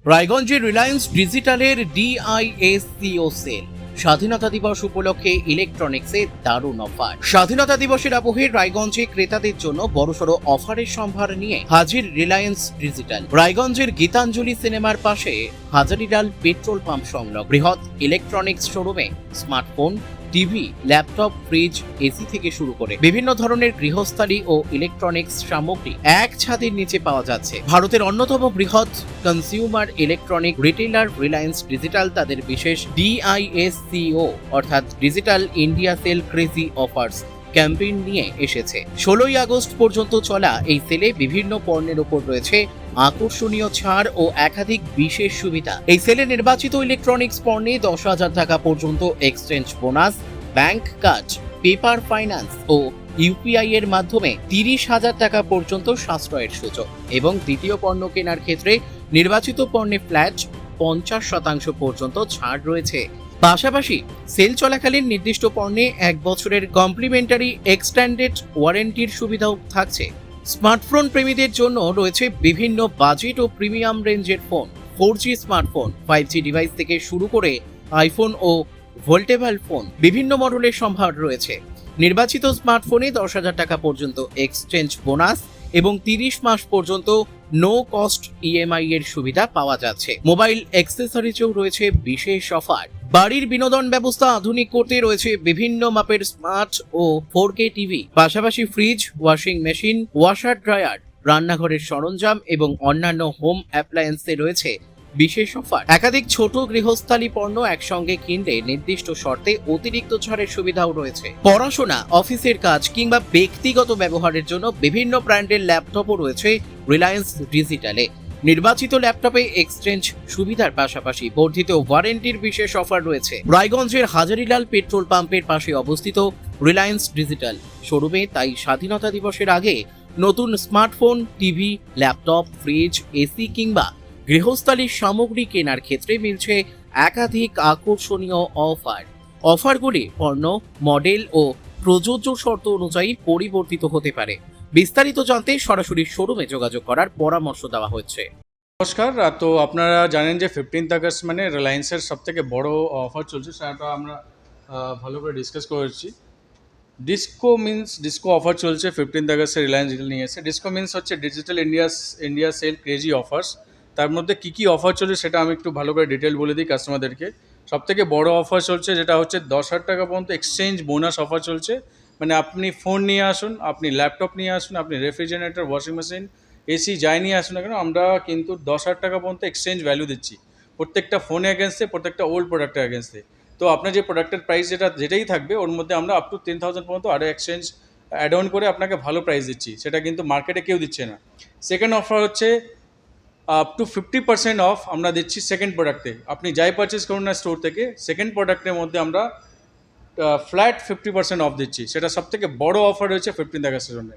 রায়গঞ্জে রিলায়েন্স ডিজিটালের ডিআইএসসিও সেল। স্বাধীনতা দিবস উপলক্ষে ইলেকট্রনিক্সে দারুণ অফার। স্বাধীনতা দিবসের আবহে রায়গঞ্জে ক্রেতাদের জন্য বড়সড় অফারের সম্ভার নিয়ে হাজির রিলায়েন্স ডিজিটাল। রায়গঞ্জের গীতাঞ্জলি সিনেমার পাশে হাজারিলাল পেট্রোল পাম্প সংলগ্ন বৃহৎ ইলেকট্রনিক্স শোরুমে smartphone, TV, laptop, fridge, AC থেকে শুরু করে বিভিন্ন ধরনের গৃহস্থালী ও ইলেকট্রনিক্স সামগ্রী এক ছাদের নিচে পাওয়া যাচ্ছে। ভারতের অন্যতম বৃহৎ consumer electronic retailer Reliance Digital তাদের বিশেষ ডিআইএসসিও অর্থাৎ Digital India sale crazy offers campaign নিয়ে এসেছে। 16ই আগস্ট পর্যন্ত চলা এই সেলে বিভিন্ন পণ্যের উপর রয়েছে আকর্ষণীয় ছাড় ও একাধিক বিশেষ সুবিধা। এই সেলে নির্বাচিত ইলেকট্রনিক্স পণ্যে 10,000 টাকা পর্যন্ত exchange bonus, bank card, paper finance ও ইউপিআই এর মাধ্যমে 30,000 টাকা পর্যন্ত সাশ্রয়ের সুযোগ এবং দ্বিতীয় পণ্য কেনার ক্ষেত্রে নির্বাচিত পণ্যে ফ্ল্যাট 50% পর্যন্ত ছাড় রয়েছে। পাশাপাশি সেল চলাকালীন নির্দিষ্ট পণ্যে 1 বছরের কমপ্লিমেন্টারি এক্সটেন্ডেড ওয়ারেন্টির সুবিধাও থাকছে। স্মার্টফোন প্রেমীদের জন্য রয়েছে বিভিন্ন বাজেট ও প্রিমিয়াম রেঞ্জের phone, 4G smartphone, 5G device থেকে শুরু করে আইফোন ও ভোল্টেবল ফোন বিভিন্ন মডেলের সম্ভার রয়েছে। নির্বাচিত স্মার্টফোনে 10,000 টাকা পর্যন্ত এক্সচেঞ্জ বোনাস এবং 30 মাস পর্যন্ত নো কস্ট ইএমআই এর সুবিধা পাওয়া যাচ্ছে। মোবাইল অ্যাক্সেসরিজেও রয়েছে বিশেষ অফার। বাড়ির বিনোদন ব্যবস্থা আধুনিক করতে রয়েছে বিভিন্ন মাপের স্মার্ট ও 4K টিভি, পাশাপাশি fridge, washing machine, washer dryer, রান্নাঘরের সরঞ্জাম এবং অন্যান্য হোম অ্যাপ্লায়েন্সে রয়েছে বিশেষ অফার। একাধিক ছোট গৃহস্থালী পণ্য একসঙ্গে কিনলে নির্দিষ্ট শর্তে অতিরিক্ত ছাড়ের সুবিধাও রয়েছে। পড়াশোনা, অফিসের কাজ কিংবা ব্যক্তিগত ব্যবহারের জন্য বিভিন্ন ব্র্যান্ডের ল্যাপটপও রয়েছে রিলায়েন্স ডিজিটালে। নির্বাচিত ল্যাপটপে এক্সচেঞ্জ সুবিধার পাশাপাশি বর্ধিত ওয়ারেন্টির বিশেষ অফার রয়েছে। রায়গঞ্জের হাজারিলাল পেট্রোল পাম্পের পাশে অবস্থিত রিলায়েন্স ডিজিটাল শোরুমে তাই স্বাধীনতা দিবসের আগে নতুন smartphone, TV, laptop, fridge, AC কিংবা গৃহস্থালীর সামগ্রী কেনার ক্ষেত্রে মিলছে একাধিক আকর্ষণীয় অফার। অফারগুলি পণ্য, মডেল ও প্রযোজ্য শর্ত অনুযায়ী পরিবর্তিত হতে পারে। বিস্তারিত জানতে সরাসরি শোরুমে যোগাযোগ করার পরামর্শ দেওয়া হচ্ছে। নমস্কার। তো আপনারা জানেন যে 15th আগস্ট মানে রিলায়েন্সের সবথেকে বড় অফার চলছে, সেটা আমরা ভালো করে ডিসকাস করেছি। ডিসকো অফার চলছে 15th আগস্টে রিলায়েন্স ডিজিটাল নিয়ে এসে। ডিসকো মিন্স হচ্ছে Digital India sale crazy offers. তার মধ্যে কী অফার চলছে সেটা আমি একটু ভালো করে ডিটেল বলে দিই কাস্টমারদেরকে। সবথেকে বড় অফার চলছে যেটা হচ্ছে 10,000 টাকা পর্যন্ত এক্সচেঞ্জ বোনাস অফার চলছে। মানে আপনি ফোন নিয়ে আসুন, আপনি ল্যাপটপ নিয়ে আসুন, আপনি রেফ্রিজারেটর, ওয়াশিং মেশিন, এসি যাই নিয়ে আসুন না কেন, আমরা কিন্তু 10,000 টাকা পর্যন্ত এক্সচেঞ্জ ভ্যালু দিচ্ছি প্রত্যেকটা ফোনে এগেনস্টে, প্রত্যেকটা ওল্ড প্রোডাক্টের এগেনস্টে। তো আপনার যে প্রোডাক্টের প্রাইস যেটাই থাকবে ওর মধ্যে আমরা আপ টু 10,000 পর্যন্ত আরও এক্সচেঞ্জ অ্যাড অন করে আপনাকে ভালো প্রাইস দিচ্ছি, সেটা কিন্তু মার্কেটে কেউ দিচ্ছে না। সেকেন্ড অফার হচ্ছে আপ টু 50% অফ আমরা দিচ্ছি সেকেন্ড প্রোডাক্টে। আপনি যাই পারচেস করুন না স্টোর থেকে, সেকেন্ড প্রোডাক্টের মধ্যে আমরা ফ্ল্যাট 50% অফ দিচ্ছি। সেটা সবথেকে বড় অফার রয়েছে 15th আগস্টের জন্য।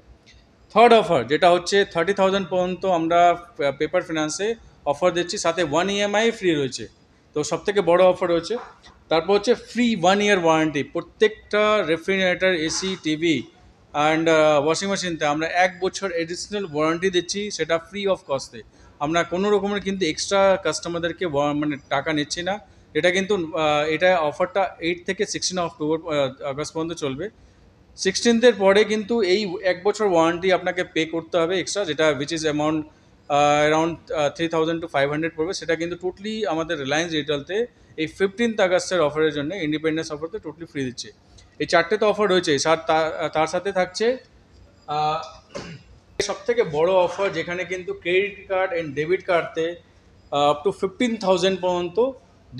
থার্ড অফার যেটা হচ্ছে 30,000 পর্যন্ত আমরা পেপার ফিনান্সে অফার দিচ্ছি, সাথে 1 EMI ফ্রি রয়েছে। তো সবথেকে বড় অফার রয়েছে। তারপর হচ্ছে ফ্রি 1 ইয়ার ওয়ারেন্টি। প্রত্যেকটা refrigerator, AC, TV and washing মেশিনতে আমরা 1 বছর এডিশনাল ওয়ারেন্টি দিচ্ছি, সেটা ফ্রি অফ কস্টে। আমরা কোনো রকমের কিন্তু এক্সট্রা কাস্টমারদেরকে মানে টাকা নিচ্ছি না। এটা কিন্তু এটা অফারটা 8 থেকে 16 অক্টোবর আগস্ট পর্যন্ত চলবে। 16th পরে কিন্তু এই 1 বছর ওয়ারেন্টি আপনাকে পে করতে হবে এক্সট্রা, যেটা which is amount around 3,000 to 500 পড়বে। সেটা কিন্তু টোটালি আমাদের রিলায়েন্স ডিজিটালতে এই 15th আগস্টের অফারের জন্য, ইন্ডিপেন্ডেন্স অফারতে টোটালি ফ্রি দিচ্ছে। এই 4টে তো অফার রয়েছে, তার সাথে থাকছে সবথেকে বড় অফার, যেখানে কিন্তু ক্রেডিট কার্ড অ্যান্ড ডেবিট কার্ডতে আপ টু 15,000 পর্যন্ত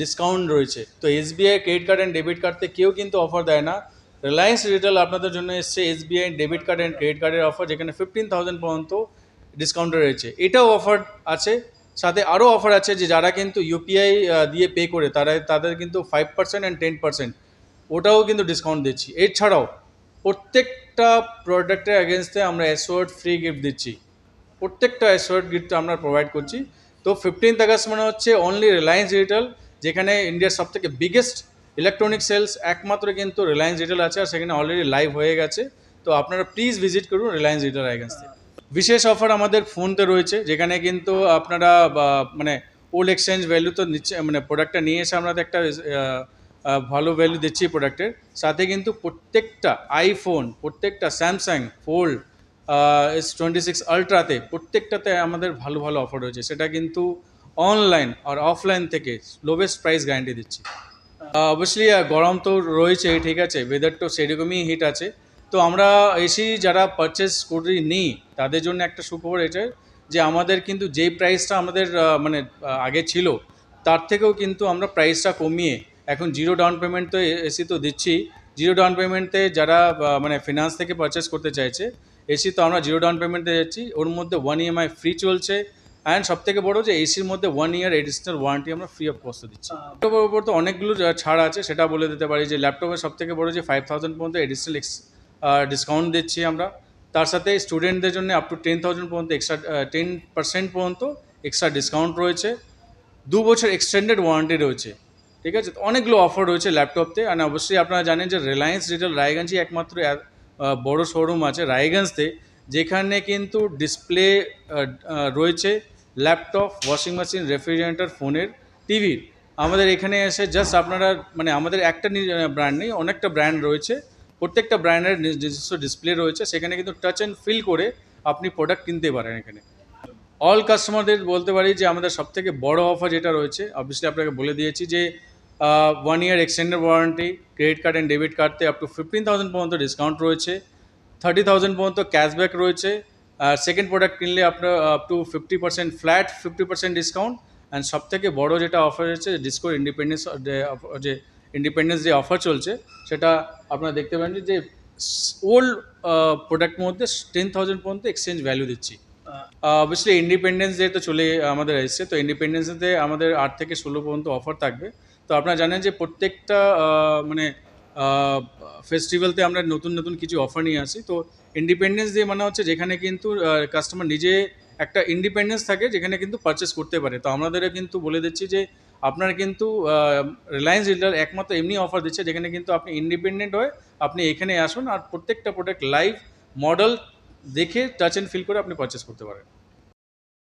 ডিসকাউন্ট রয়েছে। তো SBI credit card and debit কার্ডতে কেউ কিন্তু অফার দেয় না। রিলায়েন্স ডিজিটাল আপনাদের জন্য এসছে SBI debit card and credit কার্ডের অফার, যেখানে 15,000 পর্যন্ত ডিসকাউন্টে রয়েছে। এটাও অফার আছে। সাথে আরও অফার আছে যে যারা কিন্তু ইউপিআই দিয়ে পে করে তাদের কিন্তু 5% অ্যান্ড 10% ওটাও কিন্তু ডিসকাউন্ট দিচ্ছি। এছাড়াও প্রত্যেকটা প্রোডাক্টের এগেনস্টে আমরা অ্যাসোয়ার্ড ফ্রি গিফট দিচ্ছি। প্রত্যেকটা অ্যাসোয়ার্ড গিফট আমরা প্রোভাইড করছি। তো 15th আগস্ট মানে হচ্ছে অনলি রিলায়েন্স ডিজিটাল, যেখানে ইন্ডিয়ার সবথেকে বিগেস্ট ইলেকট্রনিক সেলস একমাত্র কিন্তু রিলায়েন্স ডিজিটাল আছে, আর সেখানে অলরেডি লাইভ হয়ে গেছে। তো আপনারা প্লিজ ভিজিট করুন রিলায়েন্স ডিজিটাল এগেন্সে। বিশেষ অফার আমাদের ফোনতে রয়েছে, যেখানে কিন্তু আপনারা মানে ওল্ড এক্সচেঞ্জ ভ্যালু তো নিচ্ছে, মানে প্রোডাক্টটা নিয়ে এসে আমরা তো একটা ভালো ভ্যালু দিচ্ছি প্রোডাক্টের সাথে। কিন্তু প্রত্যেকটা আইফোন, প্রত্যেকটা স্যামসাং ফোল্ড, S26 আলট্রাতে প্রত্যেকটাতে আমাদের ভালো ভালো অফার রয়েছে। সেটা কিন্তু অনলাইন আর অফলাইন থেকে লোয়েস্ট প্রাইস গ্যারান্টি দিচ্ছি। অবভিয়াসলি গরম তো রয়েছে, ঠিক আছে, ওয়েদার তো সেরকমই হিট আছে। তো আমরা এসি যারা পারচেস করি নিই তাদের জন্য একটা সুখবর এটা যে আমাদের কিন্তু যেই প্রাইসটা আমাদের মানে আগে ছিল তার থেকেও কিন্তু আমরা প্রাইসটা কমিয়ে এখন জিরো ডাউন পেমেন্ট তো এসি তো দিচ্ছি। জিরো ডাউন পেমেন্টে যারা মানে ফিনান্স থেকে পারচেস করতে চাইছে এসি, তো আমরা জিরো ডাউন পেমেন্টে যাচ্ছি। ওর মধ্যে 1 EMI ফ্রি চলছে। অ্যান্ড সবথেকে বড় যে এসির মধ্যে 1 ইয়ার এডিশনাল ওয়ারেন্টি আমরা ফ্রি অফ কস্টে দিচ্ছি। ল্যাপটপের উপর তো অনেকগুলো ছাড় আছে, সেটা বলে দিতে পারি যে ল্যাপটপের সবথেকে বড় যে 5000 পর্যন্ত এডিশনাল ডিসকাউন্ট দিচ্ছি আমরা। তার সাথে স্টুডেন্টদের জন্য আপ টু 10,000 পর্যন্ত এক্সট্রা 10% পর্যন্ত এক্সট্রা ডিসকাউন্ট রয়েছে। 2 বছর এক্সটেন্ডেড ওয়ারেন্টি রয়েছে, ঠিক আছে। তো অনেকগুলো অফার রয়েছে ল্যাপটপতে। আর অবশ্যই আপনারা জানেন যে রিলায়েন্স রিটেল রায়গঞ্জই একমাত্র বড় শোরুম আছে রায়গঞ্জতে, যেখানে কিন্তু ডিসপ্লে রয়েছে ল্যাপটপ, ওয়াশিং মেশিন, রেফ্রিজারেটর, ফোনের, টিভির। আমাদের এখানে এসে জাস্ট আপনারা, মানে আমাদের একটা ব্র্যান্ড নেই, অনেকটা ব্র্যান্ড রয়েছে। প্রত্যেকটা ব্র্যান্ডের নিজস্ব ডিসপ্লে রয়েছে, সেখানে কিন্তু টাচ অ্যান্ড ফিল করে আপনি প্রোডাক্ট কিনতে পারেন এখানে। অল কাস্টমারদের বলতে পারি যে আমাদের সবথেকে বড় অফার যেটা রয়েছে, অবভিয়াসলি আপনাকে বলে দিয়েছি যে 1 year extended warranty, credit card and debit কার্ডতে আপ টু 15,000 পর্যন্ত ডিসকাউন্ট রয়েছে, 30,000 পর্যন্ত ক্যাশব্যাক রয়েছে। আর সেকেন্ড প্রোডাক্ট কিনলে আপনার up to 50% flat 50% discount. And সবথেকে বড় যেটা অফার হচ্ছে ডিসকো ইন্ডিপেন্ডেন্স যে ইন্ডিপেন্ডেন্স ডে অফার চলছে, সেটা আপনারা দেখতে পারেন যে ওল্ড প্রোডাক্ট মধ্যে 10,000 পর্যন্ত এক্সচেঞ্জ ভ্যালু দিচ্ছি। অবভিয়াসলি ইন্ডিপেন্ডেন্স ডে তো চলে আমাদের এসছে, তো ইন্ডিপেন্ডেন্স ডে আমাদের 8 থেকে 16 পর্যন্ত অফার থাকবে। তো আপনারা জানেন যে প্রত্যেকটা মানে ফেস্টিভ্যালতে আমরা নতুন নতুন কিছু অফার নিয়ে আসি। তো ইন্ডিপেন্ডেন্স ডে মানে হচ্ছে যেখানে কিন্তু কাস্টমার নিজে একটা ইন্ডিপেন্ডেন্স থাকে, যেখানে কিন্তু পারচেস করতে পারে। তো আমাদেরও কিন্তু বলে দিচ্ছি যে আপনারা কিন্তু রিলায়েন্স ডিলার একমাত্র এমনি অফার দিচ্ছে যেখানে কিন্তু আপনি ইন্ডিপেন্ডেন্ট হয়ে আপনি এখানে আসুন আর প্রত্যেকটা প্রোডাক্ট লাইভ মডেল দেখে টাচ অ্যান্ড ফিল করে আপনি পারচেস করতে পারেন।